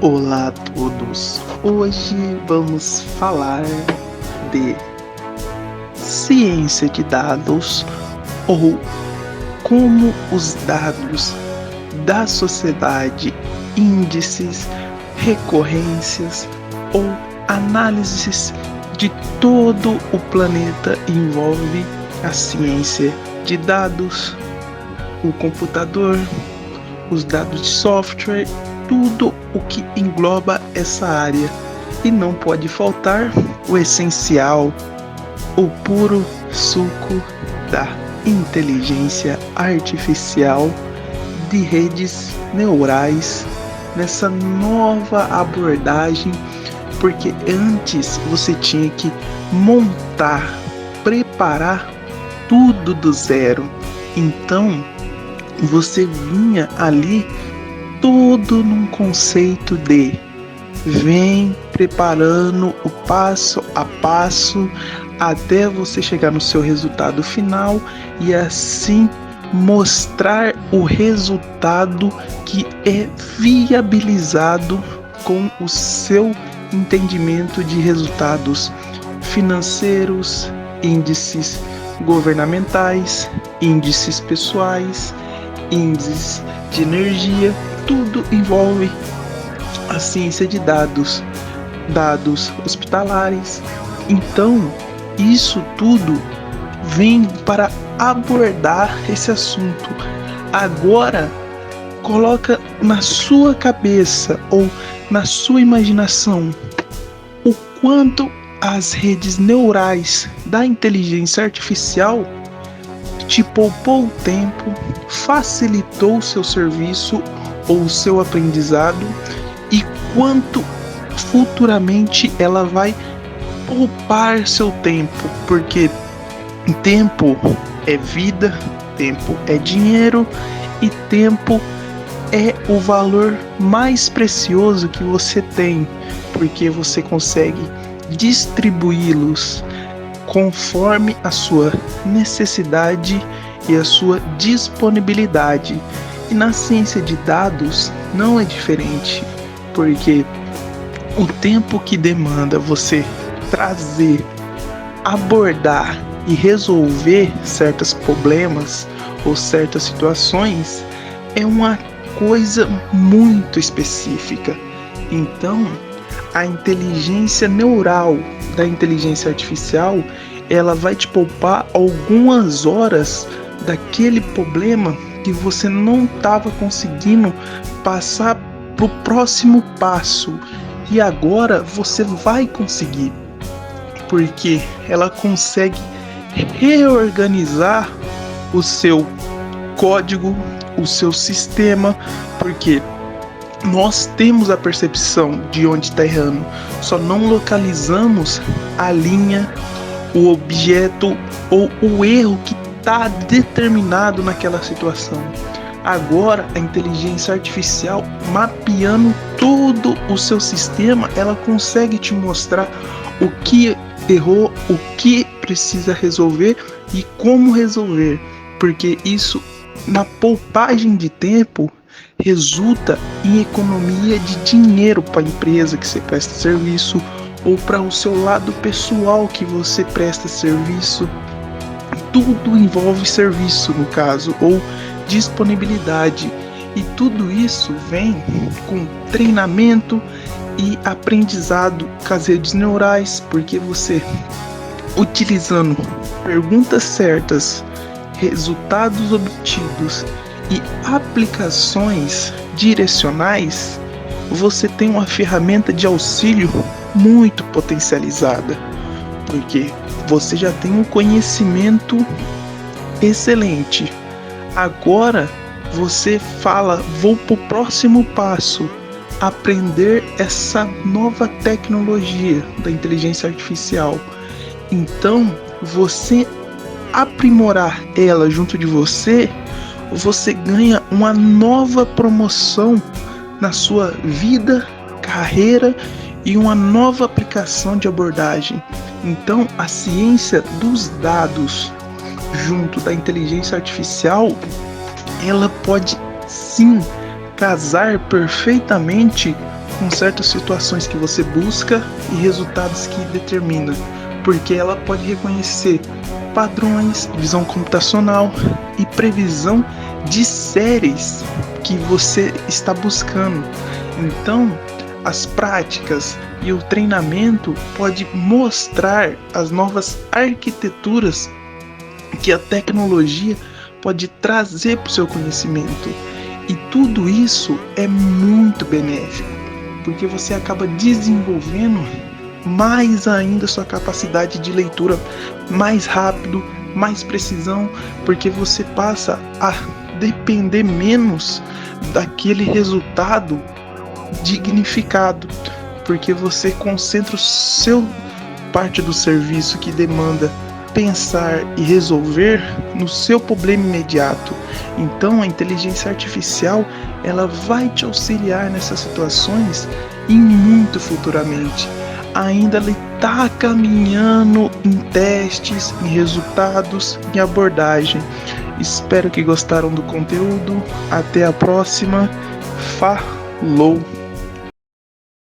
Olá a todos! Hoje vamos falar de ciência de dados ou como os dados da sociedade, índices, recorrências ou análises de todo o planeta envolve a ciência de dados, o computador, os dados de software, tudo o que engloba essa área. E não pode faltar o essencial, o puro suco da inteligência artificial de redes neurais nessa nova abordagem, porque antes você tinha que montar, preparar tudo do zero. Então você vinha ali tudo num conceito de vem preparando o passo a passo até você chegar no seu resultado final e assim mostrar o resultado que é viabilizado com o seu entendimento de resultados financeiros, índices governamentais, índices pessoais, índices de energia. Tudo envolve a ciência de dados, dados hospitalares. Então, isso tudo vem para abordar esse assunto. Agora, coloca na sua cabeça ou na sua imaginação o quanto as redes neurais da inteligência artificial te poupou tempo, facilitou o seu serviço ou o seu aprendizado e quanto futuramente ela vai poupar seu tempo, porque tempo é vida, tempo é dinheiro e tempo é o valor mais precioso que você tem, porque você consegue distribuí-los conforme a sua necessidade e a sua disponibilidade. E na ciência de dados não é diferente, porque o tempo que demanda você trazer, abordar e resolver certos problemas ou certas situações é uma coisa muito específica. Então, a inteligência neural da inteligência artificial, ela vai te poupar algumas horas daquele problema que você não estava conseguindo passar para o próximo passo. E agora você vai conseguir, porque ela consegue reorganizar o seu código, o seu sistema, porque nós temos a percepção de onde está errando, só não localizamos a linha, o objeto ou o erro que está determinado naquela situação. Agora, a inteligência artificial, mapeando todo o seu sistema, ela consegue te mostrar o que errou, o que precisa resolver e como resolver, porque isso, na poupagem de tempo, resulta em economia de dinheiro para a empresa que você presta serviço ou para o seu lado pessoal que você presta serviço. Tudo envolve serviço, no caso, ou disponibilidade, e tudo isso vem com treinamento e aprendizado com as redes neurais, porque você, utilizando perguntas certas, resultados obtidos e aplicações direcionais, você tem uma ferramenta de auxílio muito potencializada, porque você já tem um conhecimento excelente. Agora você fala, vou para o próximo passo, aprender essa nova tecnologia da inteligência artificial. Então, você aprimorar ela junto de você, você ganha uma nova promoção na sua vida, carreira e uma nova aplicação de abordagem. Então, a ciência dos dados junto da inteligência artificial, ela pode sim casar perfeitamente com certas situações que você busca e resultados que determina, porque ela pode reconhecer padrões, visão computacional e previsão de séries que você está buscando. Então, as práticas e o treinamento pode mostrar as novas arquiteturas que a tecnologia pode trazer para o seu conhecimento. E tudo isso é muito benéfico, porque você acaba desenvolvendo mais ainda sua capacidade de leitura mais rápido, mais precisão, porque você passa a depender menos daquele resultado dignificado, porque você concentra o seu parte do serviço que demanda pensar e resolver no seu problema imediato. Então a inteligência artificial ela vai te auxiliar nessas situações e muito futuramente. Ainda ela está caminhando em testes, em resultados, em abordagem. Espero que gostaram do conteúdo. Até a próxima. Falou!